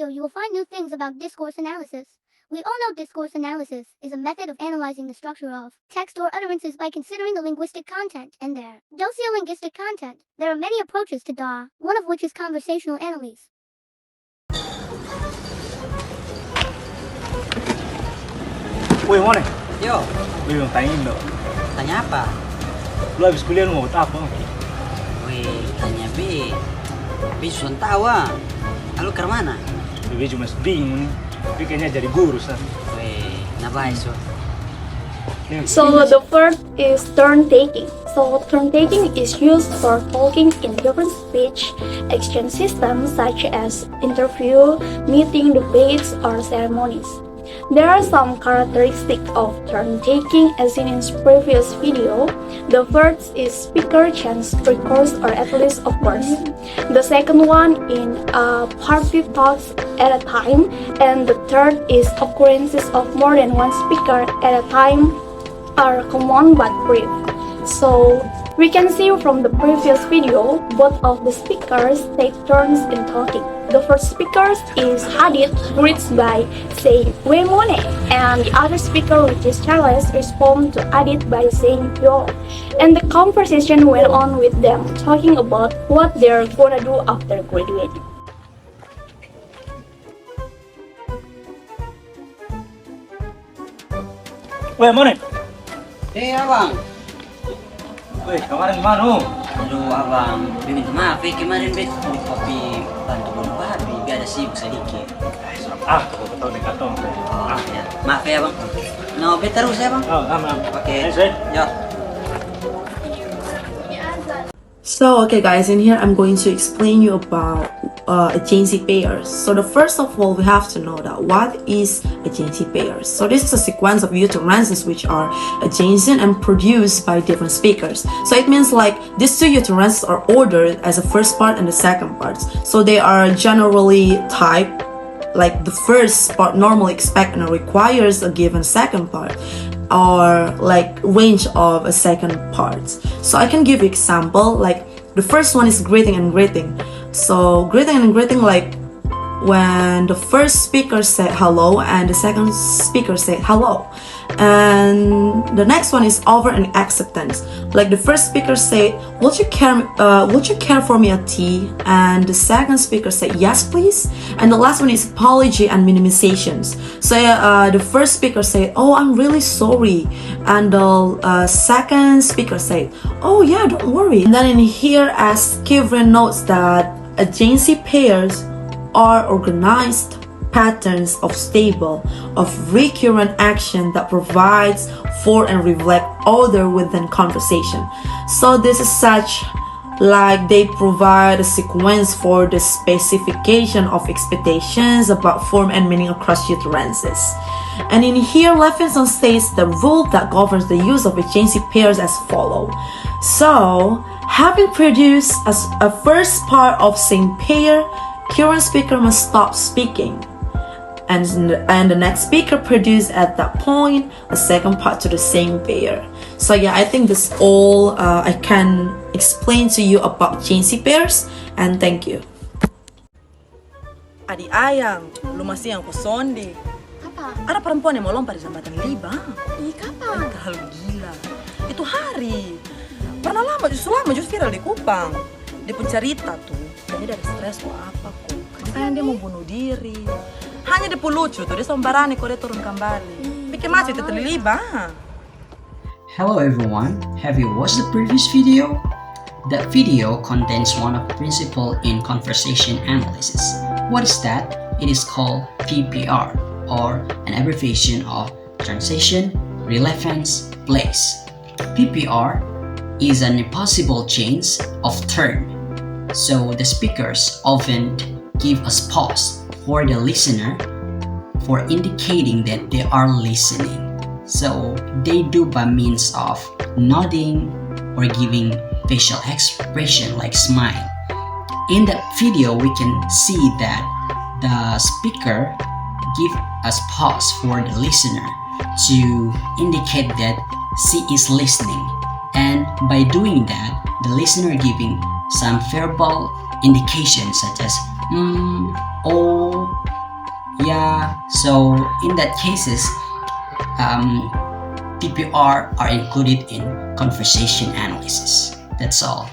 video you will find new things about discourse analysis. We all know discourse analysis is a method of analyzing the structure of text or utterances by considering the linguistic content and their sociolinguistic content. There are many approaches to DA, one of which is conversational analysis. Woi, Mone, Yo, gue mau tanyain dong. tanya apa? Lu habis kuliah lu mau buat apa? Wih, tanya B. B susah tahu ah. Lalu ke mana? Gue cuma bingung nih. Tapi kayaknya jadi guru, San. Wih, kenapa iso? So the first is turn taking. So turn taking is used for talking in different speech exchange systems such as interview, meeting, debates, or ceremonies. There are some characteristics of turn taking as seen in previous video. The first is speaker change recurs or at least occurs. The second one in party talks at a time, and the third is occurrences of more than one speaker at a time are common but brief. So we can see from the previous video, both of the speakers take turns in talking. The first speaker is Hadid, greets by saying "We Mone," and the other speaker, which is Charles, responds to Hadid by saying "Yo." And the conversation went on with them talking about what they're gonna do after graduating. Woi, Mone. Abang. Woi, kemarin gimana lu? Aduh, abang. B minta maaf ya kemarin B beli kopi bantu bunuh babi. B ada sibuk sedikit. Kau tahu nih katong. Oh, ya. Maaf ya, bang. No, B terus ya, bang. Oh, aman. Oke. Ayo, Yo. So, okay guys, in here I'm going to explain you about adjacency pairs. So the first of all, we have to know that what is adjacency pairs. So this is a sequence of utterances which are adjacent and produced by different speakers. So it means like these two utterances are ordered as the first part and the second parts. So they are generally typed like the first part normally expect and requires a given second part, or like range of a second part. So I can give you example, like the first one is greeting and greeting. So greeting and greeting, like when the first speaker said hello and the second speaker said hello. And the next one is offer and acceptance. Like the first speaker said, would you care for me a tea? And the second speaker said, yes please. And the last one is apology and minimizations. So the first speaker said, oh, I'm really sorry. And the second speaker said, oh yeah, don't worry. And then in here, as Kivrin notes that adjacency pairs are organized patterns of stable, of recurrent action that provides for and reflect order within conversation. So this is such like they provide a sequence for the specification of expectations about form and meaning across utterances. And in here, Levinson states the rule that governs the use of adjacency pairs as follow. So, having produced as a first part of same pair, current speaker must stop speaking. And the next speaker produce at that point a second part to the same pair. So yeah, I think that's all I can explain to you about adjacency pairs, and thank you. Adi ayang, lu masih yang kusonde. Apa? Ada perempuan yang mau lompat di jembatan Liba. Ih, kapan? Terlalu gila. Itu hari. Pernah lama justru viral di Kupang. Dia pun cerita tuh, kayaknya dari stres kok apa kok. Katanya dia mau bunuh diri. Hanya dia lucu tuh, dia sombarani kok dia turun kembali. Pikir macam itu terlibat. Hello everyone, have you watched the previous video? That video contains one of the principles in conversation analysis. What is that? It is called PPR, or an abbreviation of transition, relevance, place. PPR is an impossible change of turn. So the speakers often give us pause for the listener for indicating that they are listening. So they do by means of nodding or giving facial expression like smile. In that video, we can see that the speaker give us pause for the listener to indicate that she is listening. And by doing that, the listener giving some verbal indications such as oh, So in that cases, TPR are included in conversation analysis. That's all.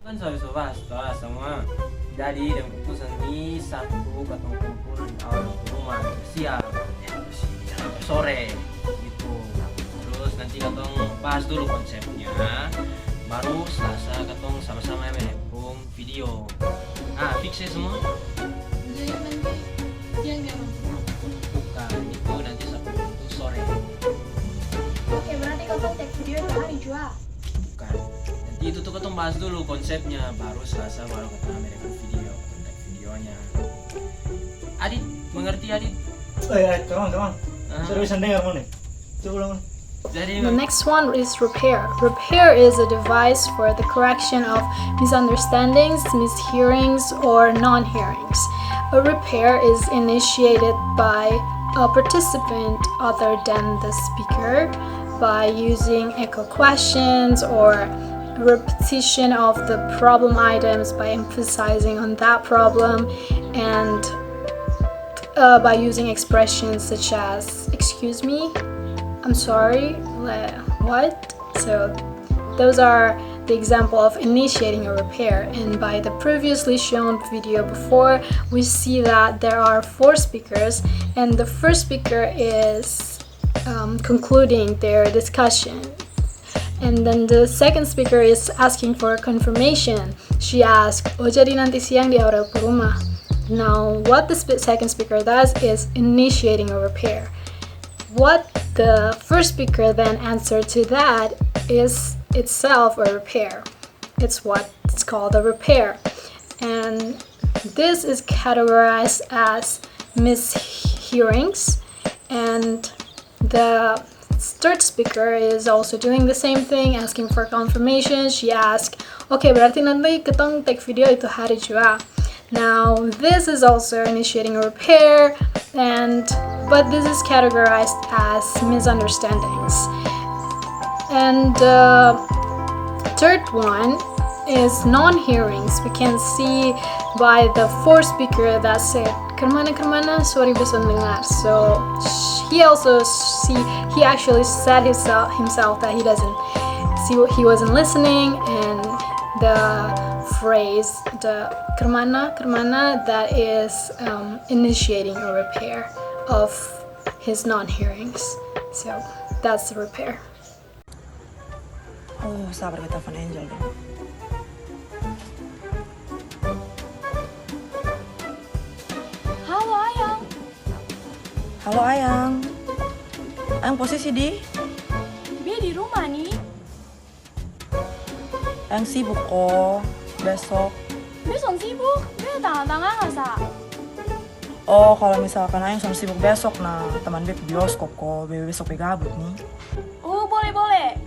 Kan saya coba setelah semua jadi dan keputusan ini satu katong kumpul di awal rumah siang sore gitu. Terus nanti katong bahas dulu konsepnya, baru Selasa katong sama-sama menghubung video. Fix ya semua? Bukan, itu nanti Sabtu itu sore. Oke, berarti katong take video itu hari juga. Bukan. Nanti itu tuh katong bahas dulu konsepnya, baru Selasa baru katong menghubung video, kontak videonya. Adit, mengerti Adit? Kawan. Seriusan dengar mau nih? Coba ulang. Jadi The next one is repair. Repair is a device for the correction of misunderstandings, mishearings, or non-hearings. A repair is initiated by a participant other than the speaker by using echo questions or repetition of the problem items by emphasizing on that problem, and by using expressions such as "excuse me," "I'm sorry," "what?" So those are the example of initiating a repair. And by the previously shown video before, we see that there are 4 speakers, and the first speaker is concluding their discussion. And then the second speaker is asking for confirmation. She asks, "Oh, jadi nanti siang di aura ke rumah." Now, what the second speaker does is initiating a repair. What the first speaker then answered to that is itself a repair. It's called a repair. And this is categorized as mishearings. And the third speaker is also doing the same thing, asking for confirmation. She asked, "Okay, berarti nanti ketong take video itu hari juga." Now, this is also initiating a repair, but this is categorized as misunderstandings. And the third one is non-hearings. We can see by the fourth speaker that said, "Kermana, sorry bisa dengar." So he actually said himself that he wasn't listening, and the phrase, the kermana, that is initiating a repair of his non-hearings. So that's the repair. Oh, sabar kita telepon Angel dong. Halo Ayang. Halo Ayang. Ayang posisi di? Bia di rumah nih. Ayang sibuk kok. Besok. Besok sibuk. Bia tangan-tangan nggak sa? Oh, kalau misalkan Ayang sama sibuk besok, nah teman Beb bioskop kok. Beb besok gabut nih. Oh, boleh.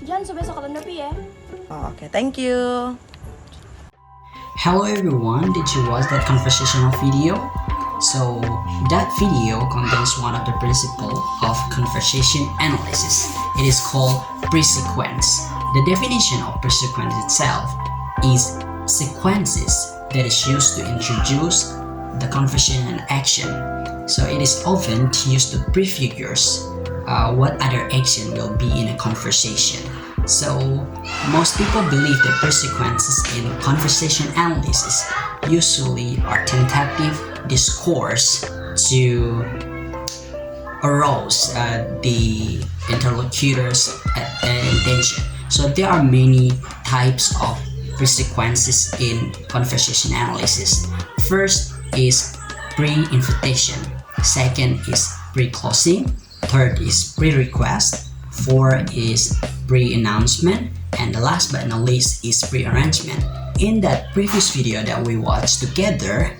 Jangan besok kalian tapi ya. Oh, oke, thank you. Hello everyone, did you watch that conversational video? So that video contains one of the principles of conversation analysis. It is called pre-sequence. The definition of pre-sequence itself is sequences that is used to introduce the conversation and action. So it is often used to prefigures what other action will be in a conversation. So most people believe that pre-sequences in conversation analysis usually are tentative discourse to arouse the interlocutor's intention. So there are many types of pre-sequences in conversation analysis. First is pre-invitation, second is pre-closing, third is pre-request, fourth is pre-announcement, and the last but not least is pre-arrangement. In that previous video that we watched together,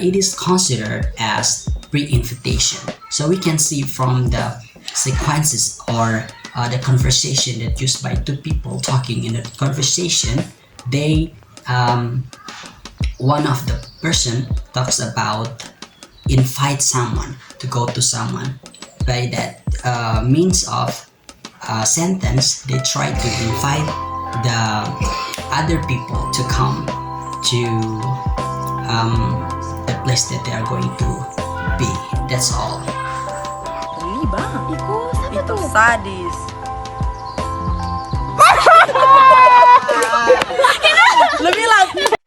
it is considered as pre-invitation. So we can see from the sequences or the conversation that used by two people talking in a conversation, they one of the person talks about invite someone to go to someone. By that means of sentence, they try to invite the other people to come to the place that they are going to B. That's all. Really bang. Itu sadis. Lebih lah.